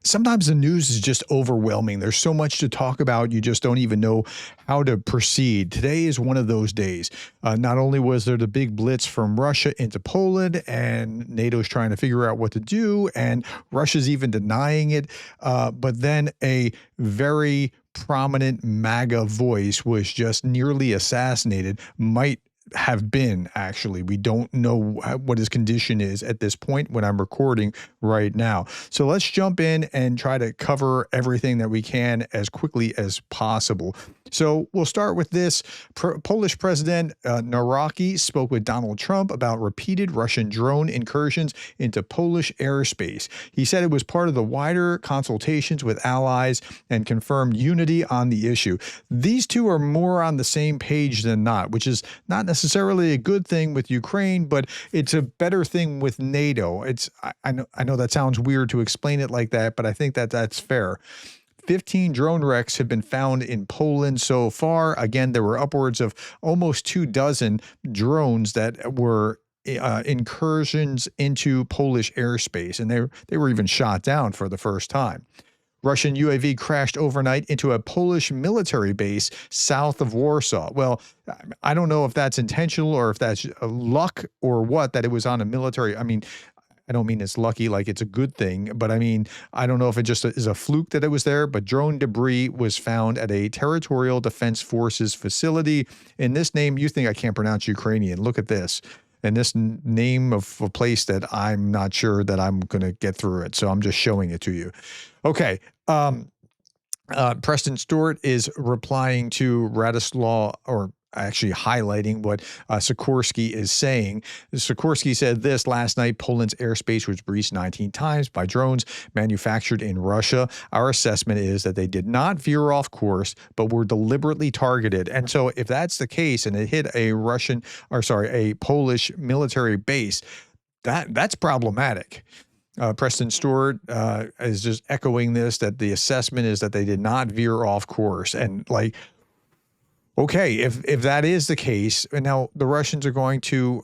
Sometimes the news is just overwhelming. There's so much to talk about, you just don't even know how to proceed. Today is one of those days. Not only was there the big blitz from Russia into Poland, and NATO's trying to figure out what to do, and Russia's even denying it, but then a very prominent MAGA voice was just nearly assassinated. Might have been, actually. We don't know what his condition is at this point when I'm recording right now. So let's jump in and try to cover everything that we can as quickly as possible. So we'll start with this. Polish President Nawrocki spoke with Donald Trump about repeated Russian drone incursions into Polish airspace. He said it was part of the wider consultations with allies and confirmed unity on the issue. These two are more on the same page than not, which is not necessarily a good thing with Ukraine, but it's a better thing with NATO. I know that sounds weird to explain it like that, but I think that that's fair. 15 drone wrecks have been found in Poland so far. Again, there were upwards of almost 24 drones that were incursions into Polish airspace, and they were even shot down for the first time. Russian UAV crashed overnight into a Polish military base south of Warsaw. Well, I don't know if that's intentional or if that's luck or what, that it was on a military. I mean, I don't mean it's lucky like it's a good thing, but I mean, I don't know if it just is a fluke that it was there, but drone debris was found at a Territorial Defense Forces facility. In this name, you think I can't pronounce Ukrainian. Look at this. And this name of a place that I'm not sure that I'm going to get through it. So I'm just showing it to you. Okay. Preston Stewart is replying to Radislaw, or actually highlighting what Sikorsky is saying. Sikorsky said this: last night, Poland's airspace was breached 19 times by drones manufactured in Russia. Our assessment is that they did not veer off course, but were deliberately targeted. And so if that's the case, and it hit a Polish military base, that's problematic. Preston Stewart is just echoing this, that the assessment is that they did not veer off course. And like, okay, if that is the case, and now the Russians are going to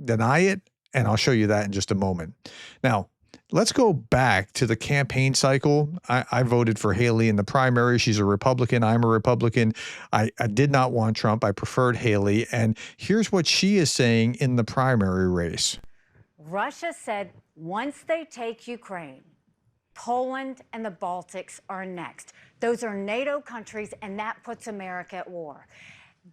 deny it, and I'll show you that in just a moment. Now, let's go back to the campaign cycle. I voted for Haley in the primary. She's a Republican. I'm a Republican. I did not want Trump. I preferred Haley. And here's what she is saying in the primary race. Russia said once they take Ukraine, Poland and the Baltics are next. Those are NATO countries, and that puts America at war.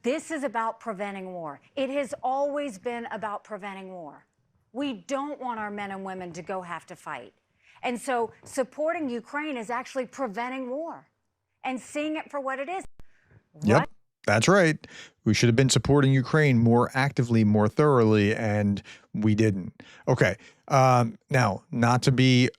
This is about preventing war. It has always been about preventing war. We don't want our men and women to go have to fight. And so supporting Ukraine is actually preventing war and seeing it for what it is. Yep, that's right. We should have been supporting Ukraine more actively, more thoroughly, and we didn't. Okay, now, not to be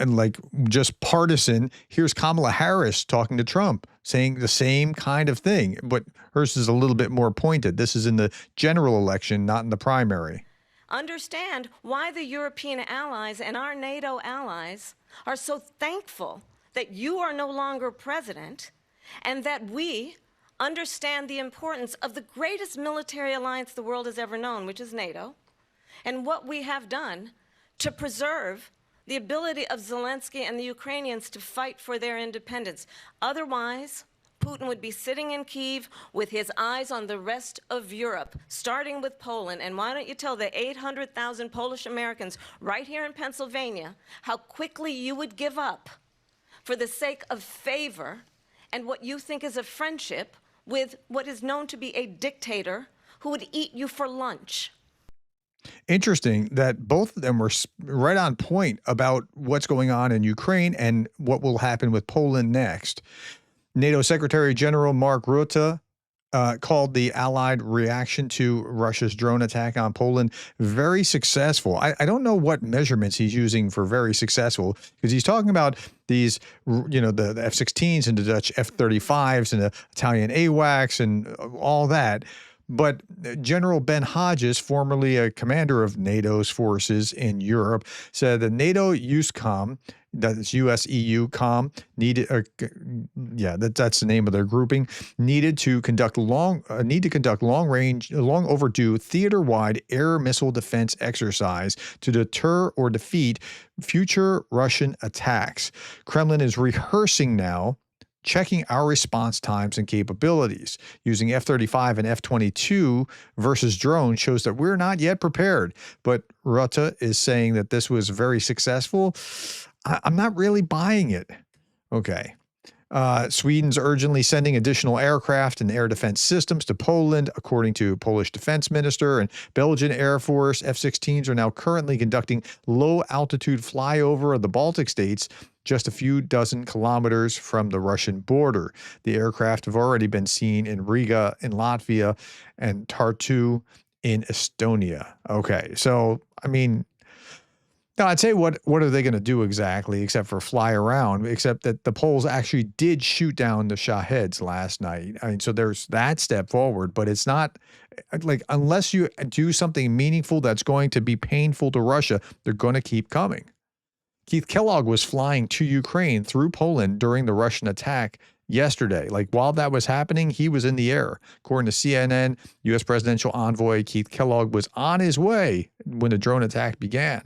like just partisan, here's Kamala Harris talking to Trump, saying the same kind of thing, but hers is a little bit more pointed. This is in the general election, not in the primary. Understand why the European allies and our NATO allies are so thankful that you are no longer president, and that we understand the importance of the greatest military alliance the world has ever known, which is NATO, and what we have done to preserve the ability of Zelensky and the Ukrainians to fight for their independence. Otherwise, Putin would be sitting in Kyiv with his eyes on the rest of Europe, starting with Poland. And why don't you tell the 800,000 Polish Americans right here in Pennsylvania how quickly you would give up for the sake of favor and what you think is a friendship with what is known to be a dictator who would eat you for lunch. Interesting that both of them were right on point about what's going on in Ukraine and what will happen with Poland next. NATO Secretary General Mark Rutte called the Allied reaction to Russia's drone attack on Poland very successful. I don't know what measurements he's using for very successful, because he's talking about these, you know, the F-16s and the Dutch F-35s and the Italian AWACS and all that. But General Ben Hodges, formerly a commander of NATO's forces in Europe, said that NATO USCOM, that's US-EU COM, needed, that's the name of their grouping, need to conduct long overdue theater-wide air missile defense exercise to deter or defeat future Russian attacks. Kremlin is rehearsing now, checking our response times and capabilities. Using F-35 and F-22 versus drones shows that we're not yet prepared. But Rutte is saying that this was very successful. I'm not really buying it. Okay. Sweden's urgently sending additional aircraft and air defense systems to Poland, according to Polish defense minister. And Belgian Air Force F-16s are now currently conducting low-altitude flyover of the Baltic states, just a few dozen kilometers from the Russian border. The aircraft have already been seen in Riga in Latvia and Tartu in Estonia. Okay, so, I mean, now, I'd say what are they going to do exactly except for fly around, except that the Poles actually did shoot down the Shaheds last night. I mean, so there's that step forward, but it's not like unless you do something meaningful that's going to be painful to Russia, they're going to keep coming. Keith Kellogg was flying to Ukraine through Poland during the Russian attack yesterday. Like while that was happening, he was in the air. According to CNN, U.S. presidential envoy Keith Kellogg was on his way when the drone attack began.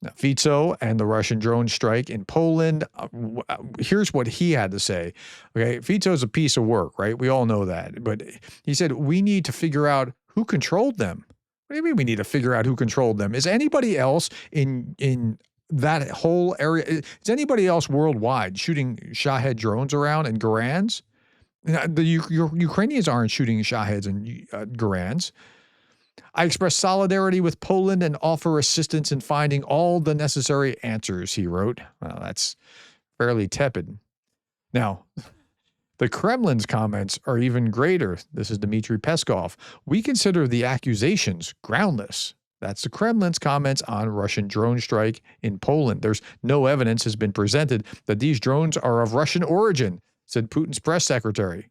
Now, Fico and the Russian drone strike in Poland, here's what he had to say. Okay, Fico's a piece of work, right? We all know that. But he said, we need to figure out who controlled them. What do you mean we need to figure out who controlled them? Is anybody else in that whole area, is anybody else worldwide shooting Shahed drones around in Gerdes? The Ukrainians aren't shooting Shaheds and Gerdes. I express solidarity with Poland and offer assistance in finding all the necessary answers, he wrote. Well, that's fairly tepid. Now, the Kremlin's comments are even greater. This is Dmitry Peskov. We consider the accusations groundless. That's the Kremlin's comments on Russian drone strike in Poland. There's no evidence has been presented that these drones are of Russian origin, said Putin's press secretary.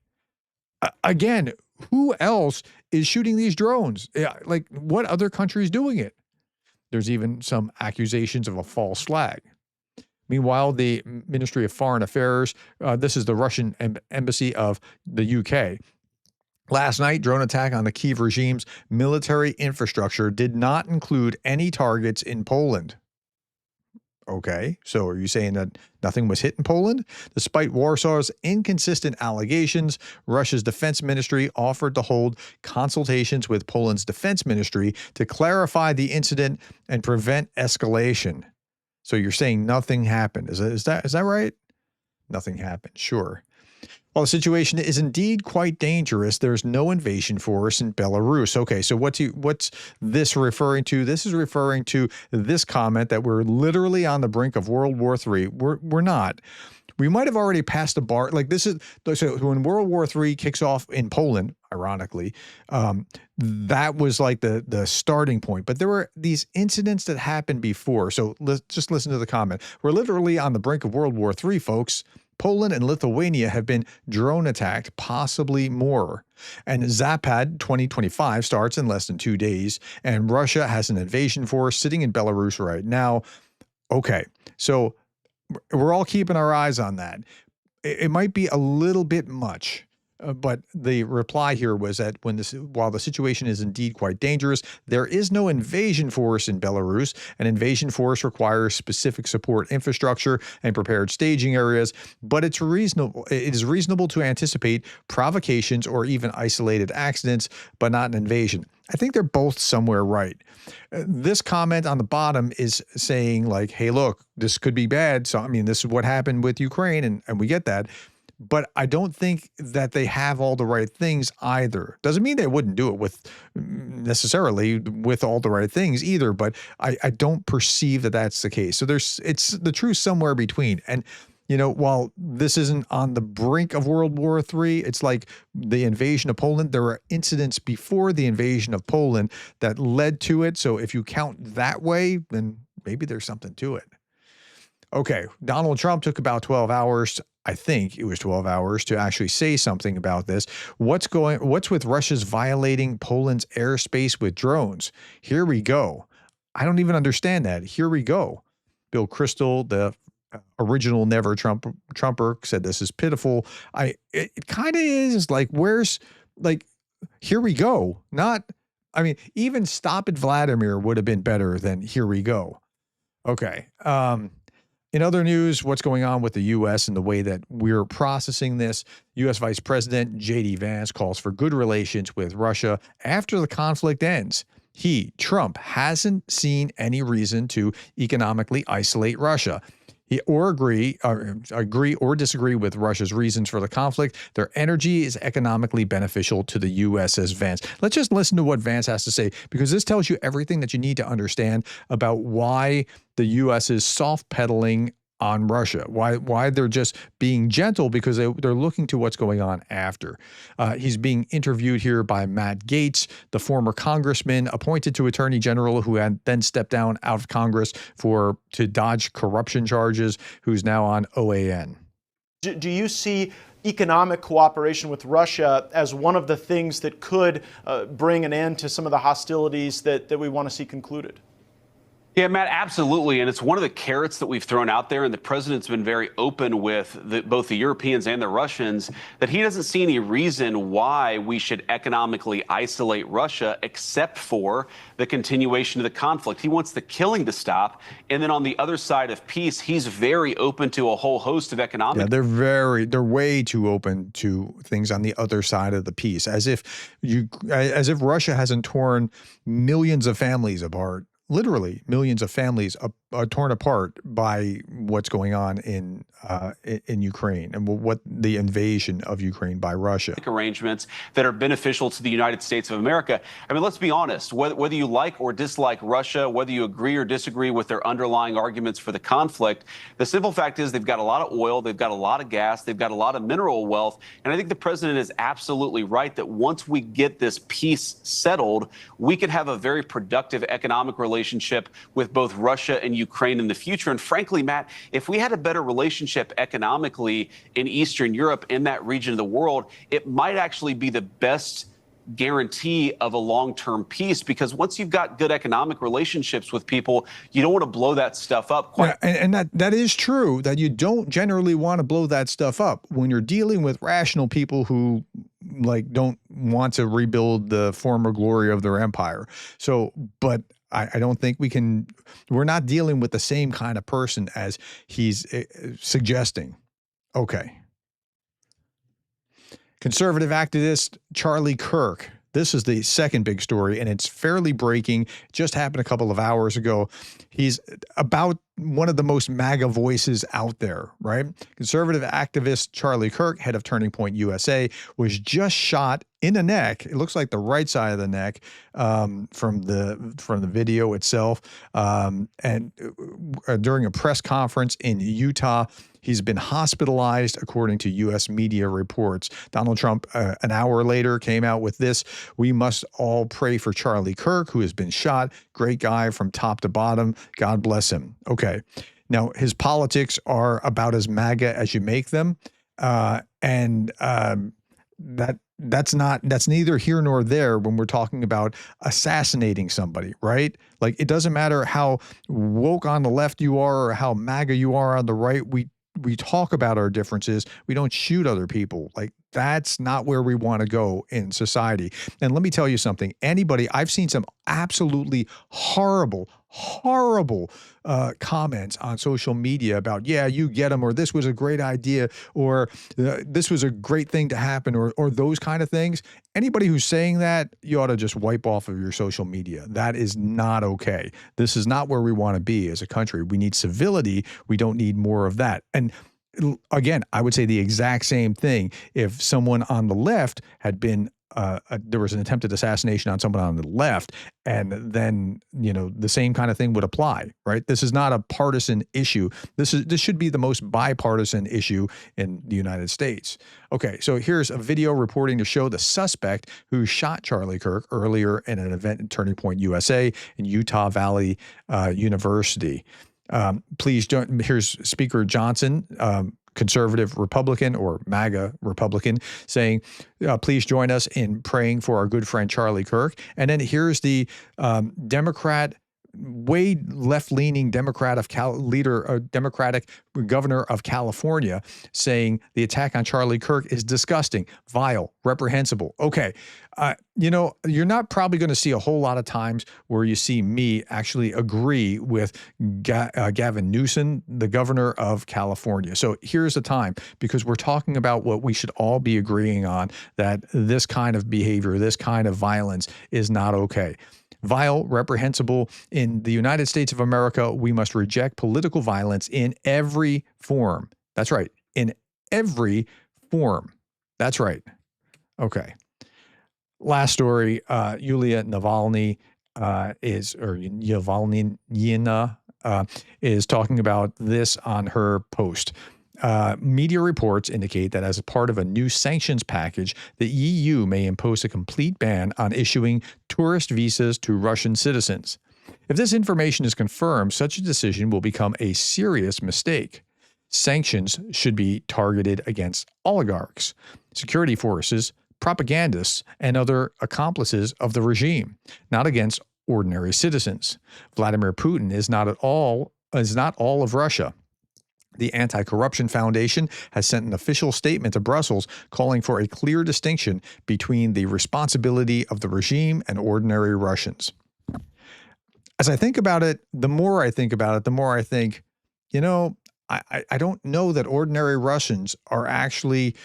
Again, who else is shooting these drones? Like, what other country is doing it? There's even some accusations of a false flag. Meanwhile, the Ministry of Foreign Affairs, this is the Russian embassy of the UK. Last night, drone attack on the Kyiv regime's military infrastructure did not include any targets in Poland. Okay, so are you saying that nothing was hit in Poland? Despite Warsaw's inconsistent allegations, Russia's defense ministry offered to hold consultations with Poland's defense ministry to clarify the incident and prevent escalation. So you're saying nothing happened. Is that right? Nothing happened, sure. While the situation is indeed quite dangerous, there's no invasion force in Belarus. Okay, so what's this referring to? This is referring to this comment that we're literally on the brink of World War III. We're not. We might have already passed the bar. Like this is so when World War III kicks off in Poland, ironically, that was like the starting point. But there were these incidents that happened before. So let's just listen to the comment. We're literally on the brink of World War III, folks. Poland and Lithuania have been drone attacked, possibly more. And Zapad 2025 starts in less than 2 days, and Russia has an invasion force sitting in Belarus right now. Okay, so we're all keeping our eyes on that. It might be a little bit much. But the reply here was that while the situation is indeed quite dangerous, there is no invasion force in Belarus. An invasion force requires specific support infrastructure and prepared staging areas, but it is reasonable to anticipate provocations or even isolated accidents, but not an invasion. I think they're both somewhere right. This comment on the bottom is saying like, hey, look, this could be bad. So, I mean, this is what happened with Ukraine, and we get that. But I don't think that they have all the right things either. Doesn't mean they wouldn't do it with necessarily with all the right things either, but I don't perceive that that's the case. So it's the truth somewhere between. And, you know, while this isn't on the brink of World War III, it's like the invasion of Poland. There were incidents before the invasion of Poland that led to it. So if you count that way, then maybe there's something to it. Okay, Donald Trump took about 12 hours I think it was 12 hours to actually say something about this. What's with Russia's violating Poland's airspace with drones? Here we go. I don't even understand that. Here we go. Bill Kristol, the original Never Trumper, said this is pitiful. It kind of is like, where's like, here we go. Not, I mean, even Stop It Vladimir would have been better than here we go. Okay. In other news, what's going on with the U.S. and the way that we're processing this, U.S. Vice President J.D. Vance calls for good relations with Russia after the conflict ends. Trump, hasn't seen any reason to economically isolate Russia. Agree or disagree with Russia's reasons for the conflict. Their energy is economically beneficial to the U.S., says Vance. Let's just listen to what Vance has to say, because this tells you everything that you need to understand about why the U.S. is soft-pedaling on Russia, why they're just being gentle, because they're looking to what's going on after. He's being interviewed here by Matt Gaetz, the former congressman appointed to attorney general who had then stepped down out of Congress to dodge corruption charges, who's now on OAN. Do you see economic cooperation with Russia as one of the things that could bring an end to some of the hostilities that we want to see concluded? Yeah, Matt, absolutely. And it's one of the carrots that we've thrown out there. And the president's been very open with both the Europeans and the Russians that he doesn't see any reason why we should economically isolate Russia except for the continuation of the conflict. He wants the killing to stop. And then on the other side of peace, he's very open to a whole host of economic. Yeah, they're way too open to things on the other side of the peace, as if Russia hasn't torn millions of families apart. Literally millions of families are torn apart by what's going on in Ukraine and what the invasion of Ukraine by Russia. Arrangements that are beneficial to the United States of America. I mean, let's be honest, whether you like or dislike Russia, whether you agree or disagree with their underlying arguments for the conflict, the simple fact is they've got a lot of oil, they've got a lot of gas, they've got a lot of mineral wealth. And I think the president is absolutely right that once we get this peace settled, we can have a very productive economic relationship with both Russia and Ukraine in the future. And frankly, Matt, if we had a better relationship economically in Eastern Europe, in that region of the world, it might actually be the best guarantee of a long-term peace, because once you've got good economic relationships with people, you don't want to blow that stuff up. And that is true, that you don't generally want to blow that stuff up when you're dealing with rational people who don't want to rebuild the former glory of their empire. So, but I don't think we're not dealing with the same kind of person as he's suggesting. Okay. Conservative activist Charlie Kirk. This is the second big story, and it's fairly breaking. It just happened a couple of hours ago. He's about one of the most MAGA voices out there, right? Conservative activist Charlie Kirk, head of Turning Point USA, was just shot in the neck. It looks like the right side of the neck from the video itself. And during a press conference in Utah, he's been hospitalized, according to U.S. media reports. Donald Trump, an hour later, came out with this: "We must all pray for Charlie Kirk, who has been shot. Great guy from top to bottom. God bless him." Okay. Now, his politics are about as MAGA as you make them. That's neither here nor there when we're talking about assassinating somebody, right? Like, it doesn't matter how woke on the left you are or how MAGA you are on the right. We talk about our differences. We don't shoot other people. Like, that's not where we want to go in society. And let me tell you something. I've seen some absolutely horrible comments on social media about, yeah, you get them, or this was a great idea, or this was a great thing to happen, or those kind of things. Anybody who's saying that, you ought to just wipe off of your social media. That is not okay. This is not where we want to be as a country. We need civility. We don't need more of that. And again, I would say the exact same thing if someone on the left had been there was an attempted assassination on someone on the left, and then, the same kind of thing would apply, right? This is not a partisan issue. This should be the most bipartisan issue in the United States. Okay, so here's a video reporting to show the suspect who shot Charlie Kirk earlier in an event in Turning Point USA in Utah Valley University. Please don't. Here's Speaker Johnson conservative Republican or MAGA Republican saying, please join us in praying for our good friend Charlie Kirk. And then here's the Democrat, way left-leaning Democratic governor of California saying the attack on Charlie Kirk is disgusting, vile, reprehensible. Okay, you know, you're not probably going to see a whole lot of times where you see me actually agree with Gavin Newsom, the governor of California. So here's the time, because we're talking about what we should all be agreeing on, that this kind of behavior, this kind of violence is not okay. Vile, reprehensible. In the United States of America, we must reject political violence in every form. That's right. In every form. That's right. Okay. Last story. Yulia Navalny is talking about this on her post. Media reports indicate that as a part of a new sanctions package, the EU may impose a complete ban on issuing tourist visas to Russian citizens. If this information is confirmed, such a decision will become a serious mistake. Sanctions should be targeted against oligarchs, security forces, propagandists, and other accomplices of the regime, not against ordinary citizens. Vladimir Putin is not all of Russia. The Anti-Corruption Foundation has sent an official statement to Brussels calling for a clear distinction between the responsibility of the regime and ordinary Russians. As I think about it, the more I think about it, the more I think, you know, I don't know that ordinary Russians are actually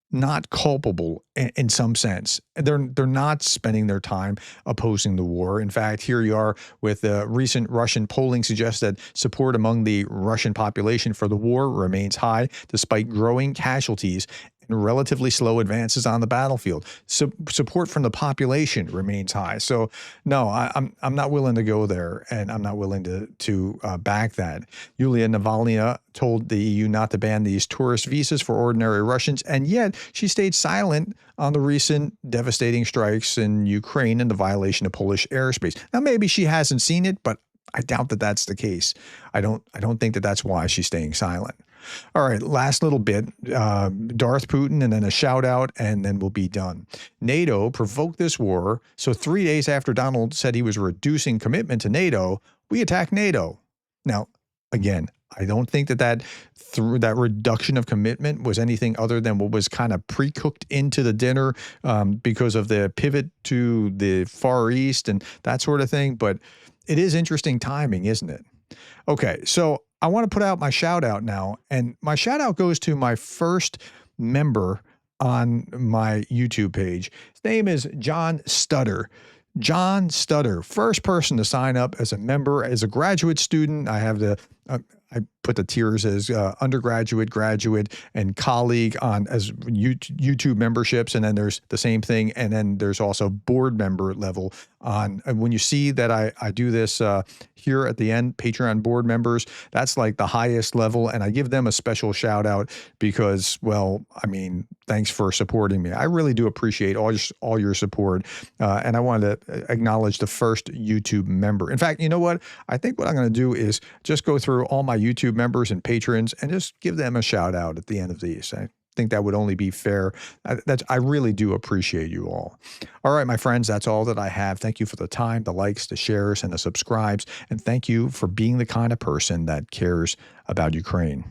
not culpable in some sense. They're not spending their time opposing the war. In fact, here you are with recent Russian polling suggests that support among the Russian population for the war remains high despite growing casualties and relatively slow advances on the battlefield. Support from the population remains high. So no, I'm not willing to go there, and I'm not willing to back that. Yulia Navalny told the EU not to ban these tourist visas for ordinary Russians, and yet she stayed silent on the recent devastating strikes in Ukraine and the violation of Polish airspace. Now, maybe she hasn't seen it, but I doubt that that's the case. I don't think that that's why she's staying silent. All right, last little bit, Darth Putin, and then a shout out, and then we'll be done. NATO provoked this war, so 3 days after Donald said he was reducing commitment to NATO, we attacked NATO. Now, again, I don't think that reduction of commitment was anything other than what was kind of pre-cooked into the dinner because of the pivot to the Far East and that sort of thing. But it is interesting timing, isn't it? Okay, so I want to put out my shout out now, and my shout out goes to my first member on my YouTube page. His name is John Stutter. John Stutter, first person to sign up as a member, as a graduate student. I have I put the tiers as undergraduate, graduate, and colleague on as YouTube memberships, and then there's the same thing, and then there's also board member level on. And when you see that I do this here at the end, Patreon board members, that's like the highest level, and I give them a special shout out because, well, I mean, thanks for supporting me. I really do appreciate all your support, and I want to acknowledge the first YouTube member. In fact, you know what? I think what I'm going to do is just go through all my YouTube members and patrons and just give them a shout out at the end of these. I think that would only be fair. I really do appreciate you all. All right, my friends, that's all that I have. Thank you for the time, the likes, the shares, and the subscribes. And thank you for being the kind of person that cares about Ukraine.